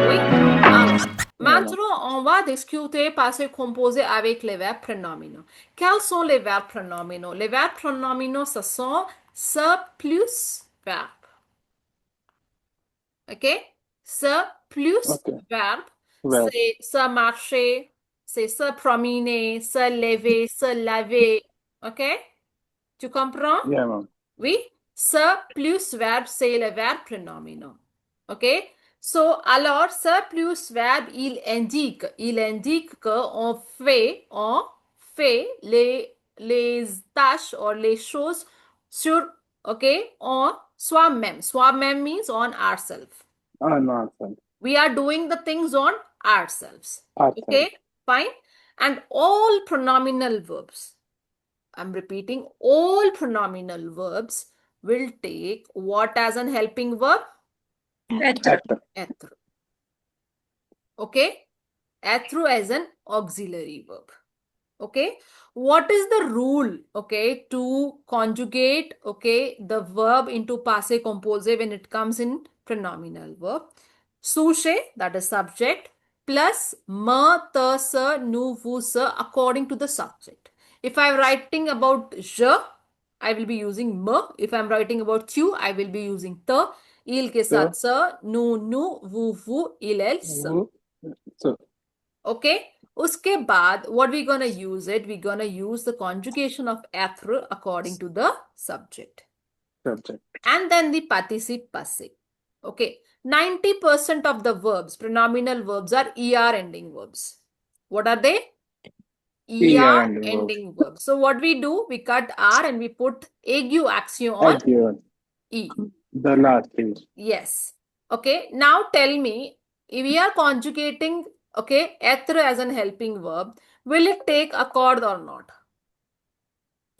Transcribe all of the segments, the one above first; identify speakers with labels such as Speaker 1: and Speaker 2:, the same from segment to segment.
Speaker 1: Oui. Alors, maintenant, on va discuter passer composé avec les verbes pronominaux. Quels sont les verbes pronominaux? Les verbes pronominaux, ce sont ce plus verbe. OK? Ce plus
Speaker 2: Okay.
Speaker 1: verbe,
Speaker 2: Well,
Speaker 1: c'est se marcher, c'est se promener, se lever, se laver. OK? Tu comprends?
Speaker 2: yeah, ma'am.
Speaker 1: Oui? Ce plus verbe, c'est le verbe pronominaux. OK? So, alors, ce plus verbe, il indique qu'on fait les tâches ou les choses sur, OK, on soi-même. Soi-même means on ourselves.
Speaker 2: Nonsense.
Speaker 1: We are doing the things on ourselves.
Speaker 2: Awesome.
Speaker 1: Okay, fine. And all pronominal verbs, I'm repeating, all pronominal verbs will take what as an helping verb?
Speaker 2: Actor.
Speaker 1: Être. Okay? Être as an auxiliary verb. Okay? What is the rule, okay, to conjugate, okay, the verb into passé composé when it comes in pronominal verb? Sujet, that is subject, plus me, te, se, nous, vous, se, according to the subject. If I'm writing about je, I will be using me. If I'm writing about tu, I will be using te. Il के साथ
Speaker 2: So,
Speaker 1: se, nous, vous, il, elle, se.
Speaker 2: so,
Speaker 1: Okay? उसके बाद what we gonna use it? We're gonna use the conjugation of être according to the subject.
Speaker 2: subject.
Speaker 1: And then the participe passé. Okay. 90% of the verbs, pronominal verbs, are ER ending verbs. What are they? ER
Speaker 2: ending verb.
Speaker 1: ending verbs. So what we do, we cut R and we put aigu action on
Speaker 2: Given.
Speaker 1: E.
Speaker 2: The last page.
Speaker 1: Yes. Okay. Now tell me, if we are conjugating, okay, être as an helping verb, will it take accord or not?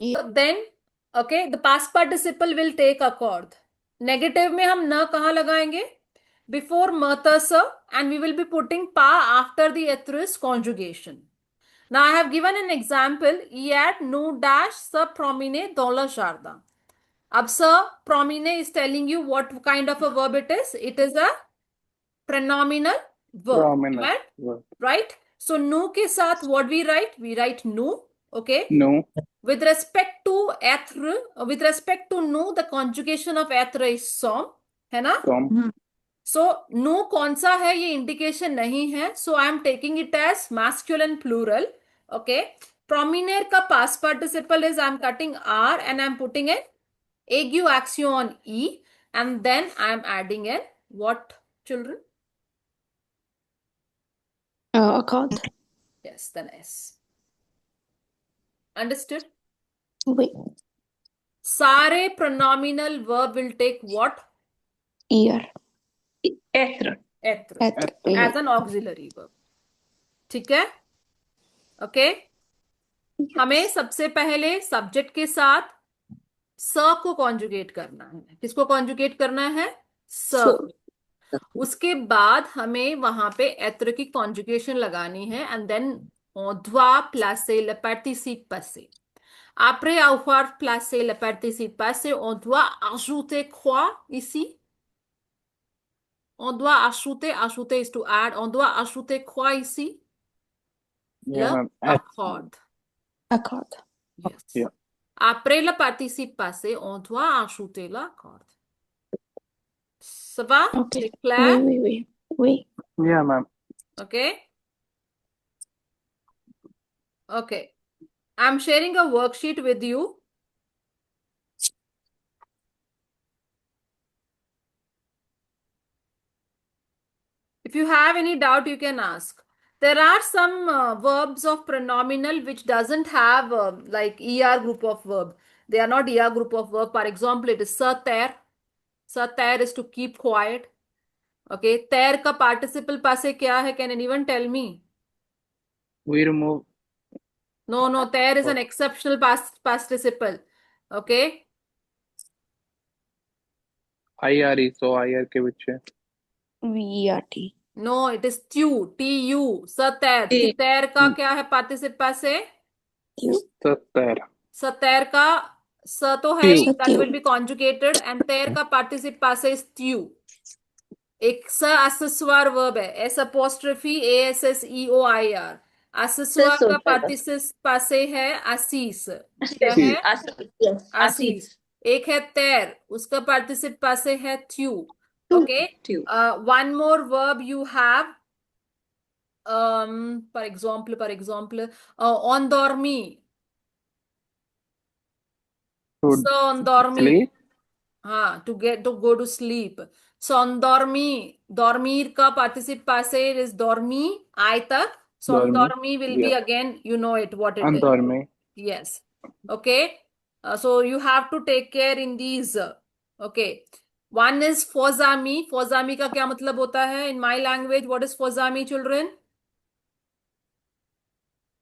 Speaker 1: So then, okay, the past participle will take accord. Negative में हम न कहाँ लगाएंगे? Before matasa, and we will be putting pa after the être conjugation. Now I have given an example. Yet nu dash sa promine dola sharda. Ab sa promine is telling you what kind of a verb it is. It is a pronominal verb.
Speaker 2: Prominent verb.
Speaker 1: Right? So nu ke sath what we write? We write nu. Okay.
Speaker 2: No.
Speaker 1: With respect to être, with respect to nu, the conjugation of être is som. है ना?
Speaker 2: From.
Speaker 1: So nu कौन सा है ये indication नहीं है. So I am taking it as masculine plural. Okay. Prominere का past participle is I am cutting R and I am putting an aigu action on E, and then I am adding an what, children?
Speaker 3: Accord.
Speaker 1: Yes, then S. Understood?
Speaker 3: Oui.
Speaker 1: सारे pronominal verb will take what?
Speaker 3: Ear.
Speaker 1: Être.
Speaker 3: Être.
Speaker 1: As an auxiliary verb. ठीक है? Okay? हमें सबसे पहले subject के साथ स को कॉन्जुगेट करना है. किसको कॉन्जुगेट करना है? स. उसके बाद हमें वहां पे être की कॉन्जुगेशन लगानी है, and then on doit placer le participe passé. Après avoir placé le participe passé, on doit ajouter quoi ici? On doit ajouter is to add. On doit ajouter quoi ici?
Speaker 2: Yeah,
Speaker 1: Le
Speaker 2: ma'am.
Speaker 1: accord.
Speaker 3: Accord.
Speaker 1: Yes.
Speaker 2: Yeah.
Speaker 1: Après le participe passé, on doit ajouter l'accord. Ça va?
Speaker 3: Okay.
Speaker 1: C'est clair?
Speaker 3: Oui.
Speaker 2: Yeah, ma'am.
Speaker 1: Okay. Okay. I'm sharing a worksheet with you. If you have any doubt, you can ask. There are some verbs of pronominal which doesn't have like ER group of verb. They are not ER group of verb. For example, it is sa ter. Sa ter is to keep quiet. Okay. Ter ka participle passe kya hai? Can anyone tell me?
Speaker 2: We remove.
Speaker 1: No. Ter is an exceptional past participle. Okay.
Speaker 2: IRE. So IR के which है?
Speaker 3: VERT.
Speaker 1: No it is ट्यू, TU, सतैर, क्योंकि तैर का क्या है पार्टिसिप पासे?
Speaker 3: You.
Speaker 2: सत्तर
Speaker 1: सतैर का स तो है
Speaker 2: ट्यू
Speaker 1: ही, that
Speaker 3: Satyu.
Speaker 1: Will be conjugated, and तैर का पार्टिसिप पासे इज ट्यू। एक स accessoire वर्ब है, S apostrophe ASSEOIR। accessoire का पार्टिसिप पासे है आसीस। क्या है?
Speaker 4: Yes,
Speaker 1: आसीस। एक है तैर, उसका पार्टिसिप पासे है ट्यू।
Speaker 3: Two.
Speaker 1: Okay,
Speaker 4: Tube.
Speaker 1: one more verb you have, for example, on dormi,
Speaker 2: to
Speaker 1: so on dormi,
Speaker 2: sleep
Speaker 1: हाँ, to go to sleep. So on dormi, dormir का particip passive is dormi, I तक. So on
Speaker 2: dormi
Speaker 1: dormi will be
Speaker 2: yeah
Speaker 1: again, you know it, what it is.
Speaker 2: dormi
Speaker 1: Yes. Okay. So you have to take care in these. Okay. One is fozami. Fozami का क्या मतलब होता है? In my language, what is fozami, children?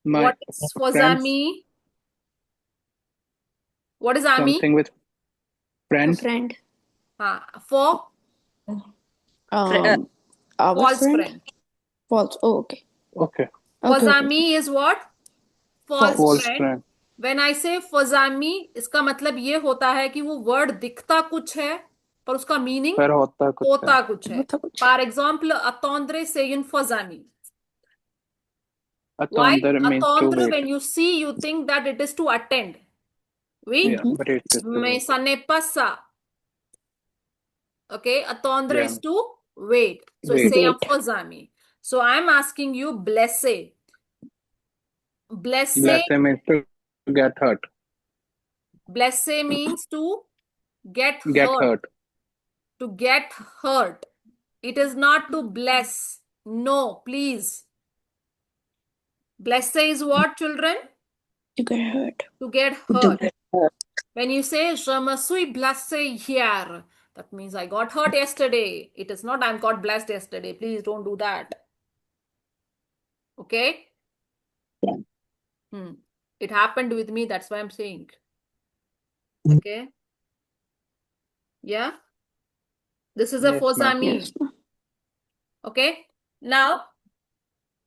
Speaker 2: my
Speaker 1: What is
Speaker 2: friends
Speaker 1: fozami? What is ami?
Speaker 2: something with
Speaker 3: A
Speaker 2: friends
Speaker 3: friend.
Speaker 1: हाँ, for
Speaker 3: Our
Speaker 1: false
Speaker 3: friend.
Speaker 1: friend.
Speaker 3: False. Oh, okay.
Speaker 2: okay
Speaker 3: Okay.
Speaker 1: Fozami is what? False
Speaker 2: false
Speaker 1: friend.
Speaker 2: friend
Speaker 1: When I say fozami, इसका मतलब ये होता है कि वो word दिखता कुछ है पर उसका मीनिंग
Speaker 2: पर होता कुछ है
Speaker 1: होता कुछ है।
Speaker 3: होता कुछ।
Speaker 1: फॉर एग्जाम्पल, अतोंद्रे सेयुन फजामी। Why?
Speaker 2: atonder means to
Speaker 1: Atondre,
Speaker 2: wait
Speaker 1: when you see, you think that it is to attend. Oui?
Speaker 2: yeah but it is to
Speaker 1: Me
Speaker 2: wait
Speaker 1: sa ne passa. Okay, atondre
Speaker 2: yeah
Speaker 1: is to wait. So
Speaker 2: wait
Speaker 1: say
Speaker 3: Wait.
Speaker 1: fozami. So I'm asking you, blesse. Blesse,
Speaker 2: bless means to get hurt
Speaker 1: blesse means to get
Speaker 2: get
Speaker 1: hurt.
Speaker 2: hurt
Speaker 1: To get hurt. It is not to bless. No, please. Blesse is what, children?
Speaker 3: You get hurt.
Speaker 1: To get hurt. When you say, je me suis blessé hier, that means I got hurt yesterday. It is not I got blessed yesterday. Please don't do that. Okay?
Speaker 3: Yeah.
Speaker 1: It happened with me. That's why I'm saying. Okay? Yeah? This is a
Speaker 2: yes ma'am
Speaker 1: fozami.
Speaker 3: Yes. ma'am.
Speaker 1: Okay? Now,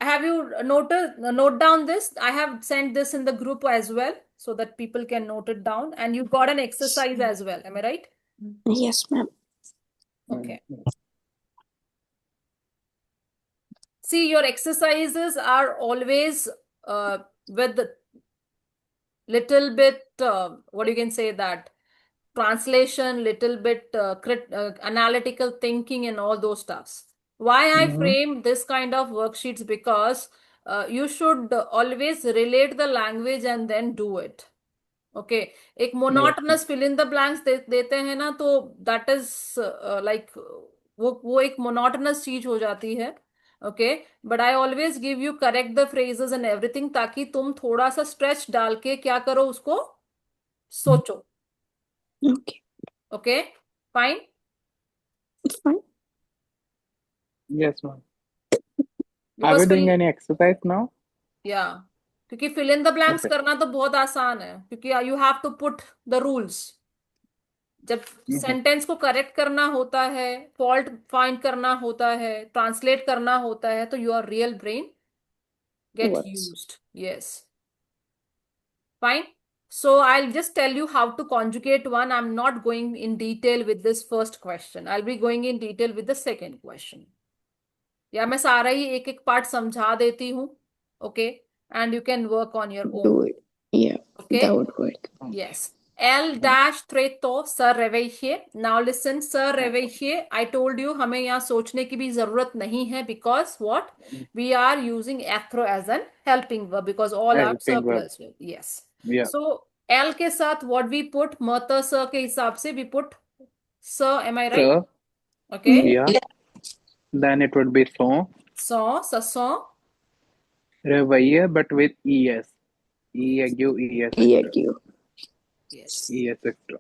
Speaker 1: have you note down this? I have sent this in the group as well so that people can note it down. And you got an exercise as well. Am I right?
Speaker 3: Yes, ma'am.
Speaker 1: Okay. See, your exercises are always with the little bit, what you can say that, translation, little bit analytical thinking and all those stuffs. Why I frame this kind of worksheets? Because you should always relate the language and then do it. Okay एक monotonous fill in the blanks देते हैं ना, तो that is like वो एक monotonous चीज हो जाती है। Okay, but I always give you correct the phrases and everything, ताकि तुम थोड़ा सा स्ट्रेच डाल के क्या करो, उसको सोचो।
Speaker 3: Okay.
Speaker 1: Okay, fine.
Speaker 3: It's fine.
Speaker 2: yes ma'am are we doing any exercise now
Speaker 1: या क्योंकि fill in the blanks
Speaker 2: Okay.
Speaker 1: करना तो बहुत आसान है, क्योंकि you have to put the rules. जब सेंटेंस को करेक्ट करना होता है, फॉल्ट फाइंड करना होता है, ट्रांसलेट करना होता है, तो your real brain get
Speaker 3: Works.
Speaker 1: Used. Yes, fine. So I'll just tell you how to conjugate one. I'm not going in detail with this first question. I'll be going in detail with the second question. या मैं सारा ही एक एक part समझा देती हूँ। Okay, and you can work on your
Speaker 3: Do
Speaker 1: own.
Speaker 3: it. Yeah.
Speaker 1: Okay.
Speaker 3: That would work.
Speaker 1: Yes. L dash tretto sir reveille. Now listen, sir reveille. I told you हमें यहाँ सोचने की भी जरूरत नहीं है, because what? We are using acro as an helping verb, because all are
Speaker 2: Helping verb.
Speaker 1: surplus verb. Yes.
Speaker 2: yeah
Speaker 1: So L के साथ what we put, mata sir के हिसाब से we put sir. Am I right?
Speaker 2: so
Speaker 1: Okay.
Speaker 2: yeah then it would be so
Speaker 1: So sasson.
Speaker 2: reveille but with es es
Speaker 3: Yeah, you.
Speaker 1: Yes.
Speaker 2: es extra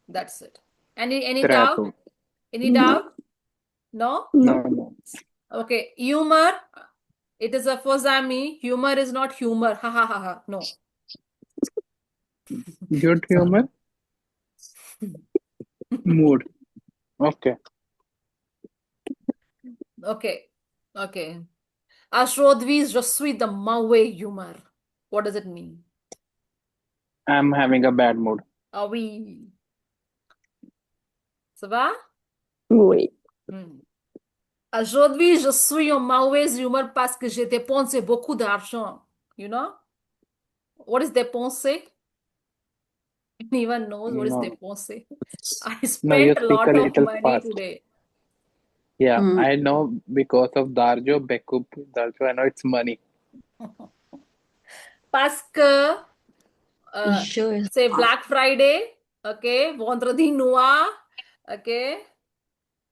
Speaker 1: That's it. Any
Speaker 2: Trato.
Speaker 1: doubt? Any
Speaker 3: No.
Speaker 1: doubt? No?
Speaker 3: No.
Speaker 2: no
Speaker 1: Okay. Humor. It is a fozami. Humor is not humor. Ha ha ha ha. No.
Speaker 2: good humor mood okay
Speaker 1: Okay. Okay. Aujourd'hui, je suis de mauvais humeur. What does it mean?
Speaker 2: I'm having a bad mood.
Speaker 1: Ah oui. Ça va?
Speaker 3: Oui.
Speaker 1: Hmm. Aujourd'hui, je suis en mauvaise humeur parce que j'ai dépensé beaucoup d'argent. You know? What is dépenser? Anyone knows what is
Speaker 2: No,
Speaker 1: dépenser? I
Speaker 2: no, you
Speaker 1: spent a
Speaker 2: speak a
Speaker 1: lot of
Speaker 2: little
Speaker 1: money
Speaker 2: fast.
Speaker 1: today.
Speaker 2: Yeah,
Speaker 3: Mm.
Speaker 2: I know because of Darjo, Bekup, Darjo, I know it's money.
Speaker 1: Parce que
Speaker 3: Je
Speaker 1: c'est Black Friday, okay? Vendredi noir, okay?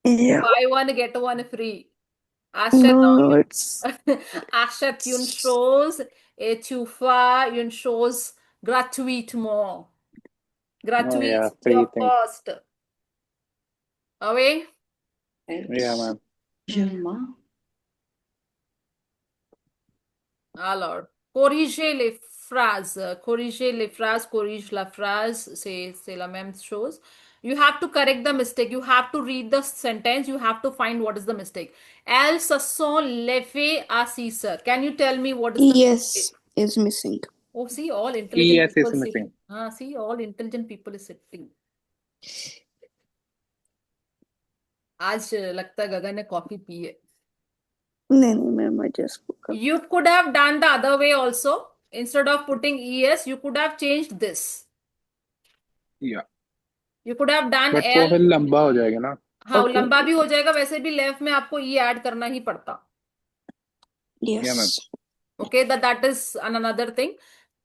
Speaker 3: Yeah.
Speaker 1: Buy one, get one free.
Speaker 3: No, it's
Speaker 1: Achète une chose et tu fais une chose gratuitement.
Speaker 2: Oh
Speaker 1: Gratuit,
Speaker 2: yeah,
Speaker 1: c'est
Speaker 2: free
Speaker 1: your
Speaker 2: thing.
Speaker 1: cost. Ah oui?
Speaker 2: Yeah, man.
Speaker 3: je m'en.
Speaker 1: Alors, corriger les phrases. Corriger les phrases, corrige la phrase, c'est la même chose. You have to correct the mistake. You have to read the sentence. You have to find what is the mistake. Elles se sont levées à 6 heures. Can you tell me what is the
Speaker 3: Yes,
Speaker 1: mistake?
Speaker 3: is missing.
Speaker 1: Oh, see, all intelligent
Speaker 2: ES is
Speaker 1: people
Speaker 2: missing.
Speaker 1: sitting. See, all intelligent people is sitting. आज लगता है गगन ने coffee P है.
Speaker 3: No, ma'am, I just woke up.
Speaker 1: You could have done the other way also. Instead of putting ES, you could have changed this.
Speaker 2: Yeah.
Speaker 1: You could have done
Speaker 2: But वो
Speaker 1: L.
Speaker 2: फिर लंबा हो जाएगा ना.
Speaker 1: हाँ,
Speaker 3: Okay.
Speaker 1: लंबा भी हो जाएगा. वैसे भी लेफ्ट में आपको E ऐड करना ही पड़ता.
Speaker 2: Yeah, man.
Speaker 3: Yes.
Speaker 1: Okay, that is another thing.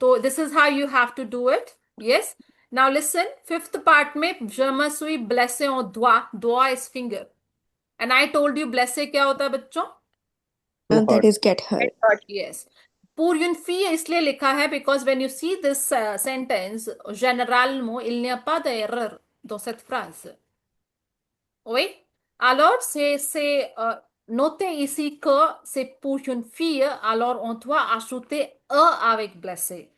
Speaker 1: So this is how you have to do it. Yes. Now listen. Fifth part में je me suis blessé en doigt. Doigt is finger. And I told you blessé क्या होता है बच्चों?
Speaker 2: Too
Speaker 3: And that
Speaker 2: hard.
Speaker 3: is get hurt.
Speaker 1: Yes. Pour une fille इसलिए लिखा है because when you see this sentence, généralement, il n'y a pas d'erreur dans cette phrase. Oui? Alors, notez ici que c'est pour une fille, alors on doit ajouter E avec blessé.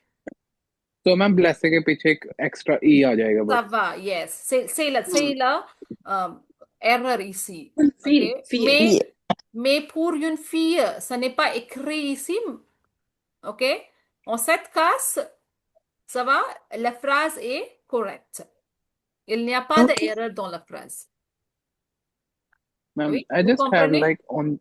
Speaker 2: तो ma'am ब्लेसे के पीछे एक extra ई आ जाएगा
Speaker 1: Ça
Speaker 2: बस.
Speaker 1: va, yes. C'est la erreur ici.
Speaker 3: Feel,
Speaker 1: Ok?
Speaker 3: feel. Yeah.
Speaker 1: Mais pour une fille, ça n'est pas écrit ici. Ok? En cette cas, ça va, la phrase est correcte. Il n'y a pas
Speaker 3: Okay.
Speaker 1: d'erreur dans la phrase.
Speaker 2: Ma'am,
Speaker 1: Oui?
Speaker 2: I
Speaker 1: Vous
Speaker 2: just have
Speaker 1: comprenez?
Speaker 2: like on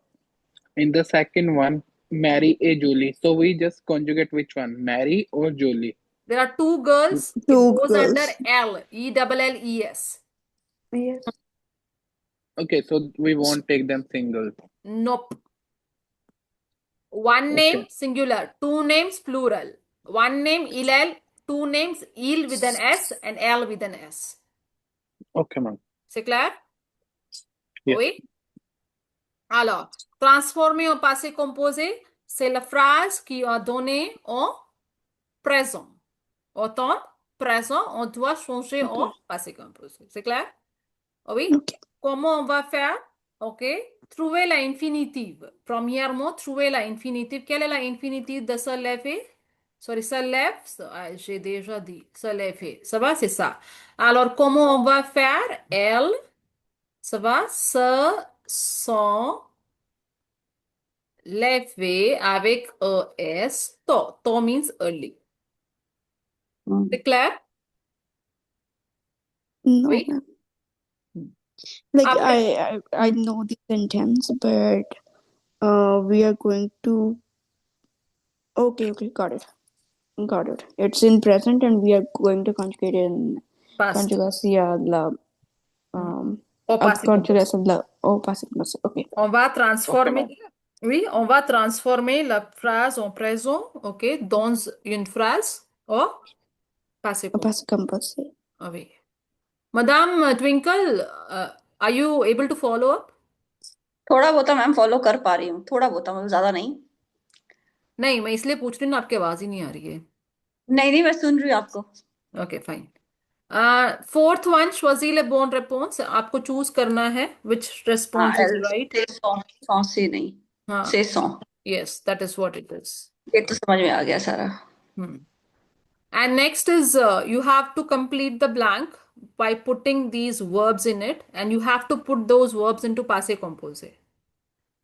Speaker 2: in the second one, marry a Julie. So we just conjugate which one, marry or Julie?
Speaker 1: There are two girls. It
Speaker 3: Two
Speaker 1: goes
Speaker 3: girls.
Speaker 1: under L. E-double-L-E-S.
Speaker 3: Yes.
Speaker 2: Okay, so we won't take them single.
Speaker 1: Nope. One name,
Speaker 2: Okay.
Speaker 1: singular. Two names, plural. One name, il. Two names, il with an S and L with an S.
Speaker 2: Okay, ma'am.
Speaker 1: C'est clair?
Speaker 2: Yeah.
Speaker 1: Oui? Alors, transformer en passé composé, c'est la phrase qui est donnée en présent. Au temps présent, on doit changer en passé composé. C'est clair? Oui?
Speaker 3: Okay.
Speaker 1: Comment on va faire? OK? Trouver la infinitive. Premièrement, trouver la infinitive. Quelle est la infinitive de se lever? Sorry, se lève. J'ai déjà dit. Se lever. Ça va? C'est ça. Alors, comment on va faire? Elle, ça va? Se sont levés avec ES. To. To means early. C'est clair?
Speaker 3: No,
Speaker 1: Oui?
Speaker 3: ma'am. Like
Speaker 1: Après,
Speaker 3: I know the sentence, but we are going to. Okay, got it. It's in present, and we are going to conjugate in
Speaker 1: past.
Speaker 3: conjugacia la
Speaker 1: Au passé composé.
Speaker 3: conjugacia la passé composé. Okay.
Speaker 1: On va transformer,
Speaker 2: Okay,
Speaker 1: oui, on va transformer la phrase en présent, ok, dans une phrase au passé composé.
Speaker 3: Passé composé.
Speaker 1: Ah oui. Madame Twinkle, are you able to follow up?
Speaker 4: थोड़ा बहुत ma'am follow कर पा रही हूँ, थोड़ा बहुत मतलब ज्यादा नहीं.
Speaker 1: नहीं, मैं इसलिए पूछ रही हूँ ना, आपकी आवाज ही नहीं आ रही है.
Speaker 4: नहीं मैं सुन रही हूँ आपको.
Speaker 1: Okay fine. Fourth one, choisis le bon réponse. आपको चूज करना है which response is right.
Speaker 4: Saw से नहीं,
Speaker 1: हाँ,
Speaker 4: से saw.
Speaker 1: yes, that is what it is.
Speaker 4: ये तो समझ में आ गया सारा.
Speaker 1: And next is you have to complete the blank by putting these verbs in it, and you have to put those verbs into passé composé.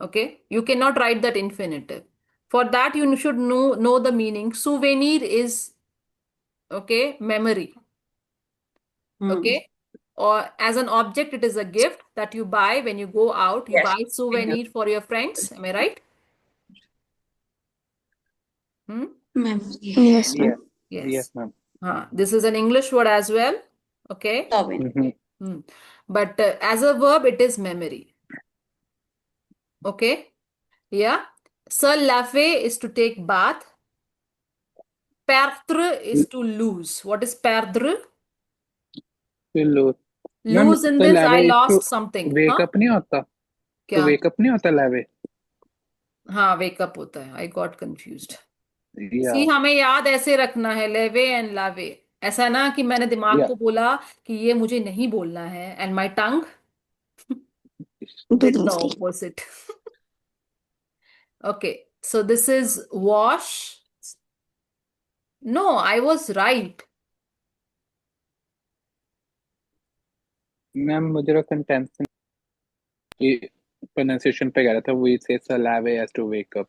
Speaker 1: Okay, you cannot write that infinitive. For that, you should know the meaning. Souvenir is, okay, memory. Okay, or as an object, it is a gift that you buy when you go out. You
Speaker 4: Yes.
Speaker 1: buy souvenir for your friends. Am I right? Hmm?
Speaker 4: Memory.
Speaker 3: Yes, ma'am.
Speaker 2: Yes.
Speaker 1: Yes.
Speaker 2: Yes, ma'am.
Speaker 1: This is an English word as well. Okay.
Speaker 4: Souvenir.
Speaker 2: Mhm.
Speaker 1: But as a verb, it is memory. Okay. Yeah. Se laver is to take bath. Perdre is to lose. What is perdre?
Speaker 2: To lose. Ma'am,
Speaker 1: Lose in
Speaker 2: तो
Speaker 1: this, I
Speaker 2: lave is to
Speaker 1: lost something.
Speaker 2: wake
Speaker 1: हाँ
Speaker 2: up नहीं होता? तो
Speaker 1: क्या?
Speaker 2: wake up नहीं होता lave?
Speaker 1: हाँ, wake up होता है. I got confused.
Speaker 2: Yeah.
Speaker 1: See, हमें याद ऐसे रखना है, लेवे एंड लावे. ऐसा ना कि मैंने दिमाग
Speaker 2: Yeah.
Speaker 1: को बोला कि ये मुझे नहीं बोलना है, and my tongue
Speaker 3: Do
Speaker 1: did
Speaker 3: the
Speaker 1: the
Speaker 3: mistake.
Speaker 1: opposite. Okay, so this is wash. No, I was right.
Speaker 2: Ma'am मुझे तो सेंटेंस की प्रोनाउंसिएशन पे कह रहा था. We say salave as to wake up.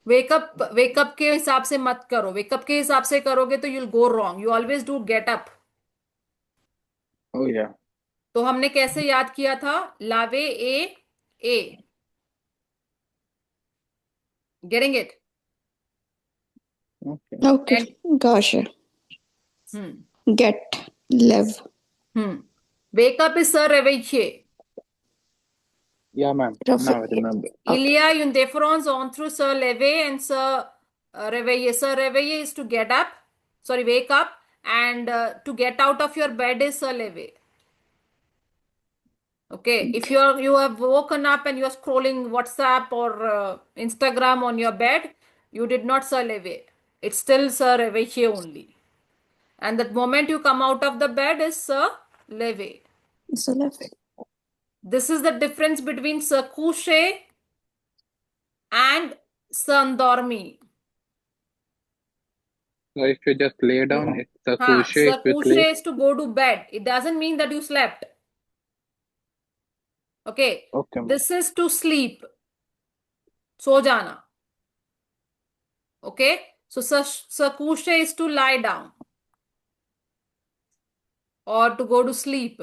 Speaker 1: Wake up के हिसाब से मत करो. वेकअप के हिसाब से करोगे तो you'll go wrong. You always do get up.
Speaker 2: Oh yeah.
Speaker 1: तो हमने कैसे याद किया था? लावे ए. Getting it?
Speaker 2: Okay.
Speaker 3: Okay, gotcha. Get, live.
Speaker 1: Wake up is se réveiller.
Speaker 2: Yeah, ma'am.
Speaker 3: Rough-
Speaker 2: Now I remember.
Speaker 1: Il y a une différence entre se lever and se réveiller. Se réveiller is to get up. Sorry, wake up. And to get out of your bed is se lever. Okay. If you have woken up and you're scrolling WhatsApp or Instagram on your bed, you did not se lever. It's still se réveiller only. And the moment you come out of the bed is se lever.
Speaker 3: So love it.
Speaker 1: This is the difference between se coucher and se endormi.
Speaker 2: So if you just lay down, it's a
Speaker 1: हाँ,
Speaker 2: coucher. If you
Speaker 1: coucher
Speaker 2: sleep,
Speaker 1: is to go to bed. It doesn't mean that you slept. Okay.
Speaker 2: okay, ma'am.
Speaker 1: This is to sleep. सो जाना. Okay. So coucher is to lie down or to go to sleep.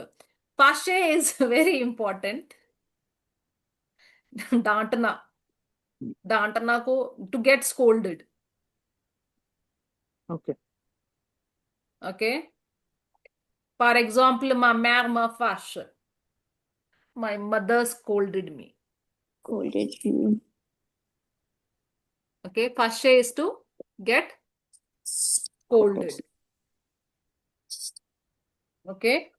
Speaker 1: Pashe is very important. डांटना. डांटना को to get scolded.
Speaker 2: Okay.
Speaker 1: Okay. For example, ma mère me fâche. My mother scolded me.
Speaker 3: Scolded you.
Speaker 1: Okay. Fâché is to get scolded. Okay.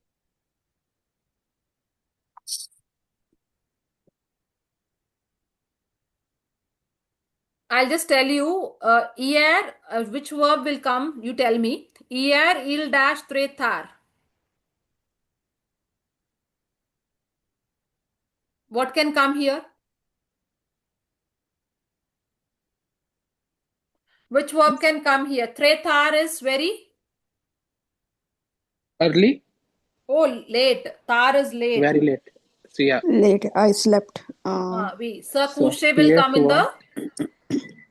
Speaker 1: I'll just tell you, hier, which verb will come? You tell me. Hier, il dash tretar. What can come here? Which verb can come here? Tretar is very,
Speaker 2: Early,
Speaker 1: late. Tar is late.
Speaker 2: very late. So yeah.
Speaker 3: Late. I slept.
Speaker 1: Sir
Speaker 2: So
Speaker 1: coucher will
Speaker 2: here
Speaker 1: come in
Speaker 2: to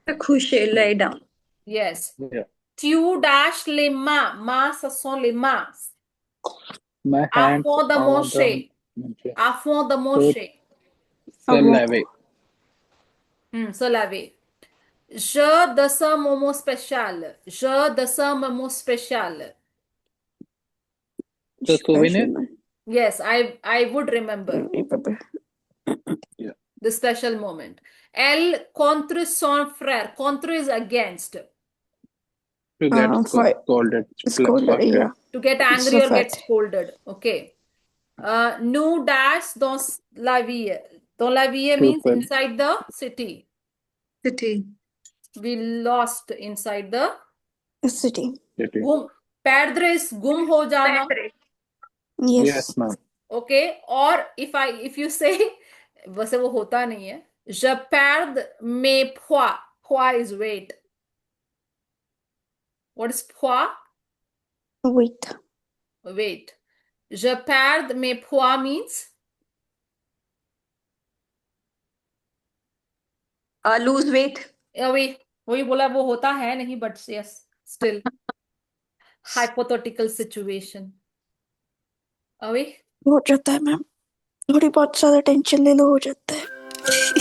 Speaker 1: the,
Speaker 4: Coucher, lay down.
Speaker 1: yes.
Speaker 2: yeah.
Speaker 1: Tu dash les mains. Mains, ce sont les mains.
Speaker 2: My
Speaker 1: À
Speaker 2: hands
Speaker 1: fond de
Speaker 2: on
Speaker 1: manger.
Speaker 2: the
Speaker 1: À fond de
Speaker 2: so
Speaker 1: manger.
Speaker 2: salave.
Speaker 1: Se laver. Je de ce moment spécial. Je de ce moment spécial.
Speaker 2: So souvenir.
Speaker 3: Special.
Speaker 1: Yes, I would remember
Speaker 3: Remember.
Speaker 2: Yeah.
Speaker 1: the special moment. Elle contre son frère. Contre is against.
Speaker 2: To get
Speaker 3: Fight.
Speaker 2: scolded.
Speaker 3: Scolded.
Speaker 2: Okay.
Speaker 3: Yeah.
Speaker 1: To get angry
Speaker 3: So
Speaker 1: or get
Speaker 3: fat.
Speaker 1: scolded. Okay. Nous dash dans la ville. Dans la ville
Speaker 2: To
Speaker 1: means
Speaker 2: put-
Speaker 1: inside the city.
Speaker 4: City.
Speaker 1: We lost inside the
Speaker 3: City.
Speaker 2: City.
Speaker 1: gum. Perdre is gum ho jana.
Speaker 3: Yes.
Speaker 2: Yes, ma'am.
Speaker 1: Okay. Or if you say, वैसे वो होता नहीं है. Je perds mes poids. Poids is weight. What is poids?
Speaker 3: Wait.
Speaker 1: Weight. Je perds mes poids means
Speaker 4: lose weight.
Speaker 1: अभी वही बोला, वो होता है नहीं, but yes still hypothetical situation. अभी
Speaker 3: हो जाता है मैम, थोड़ी बहुत ज्यादा टेंशन ले लो, हो जाता है।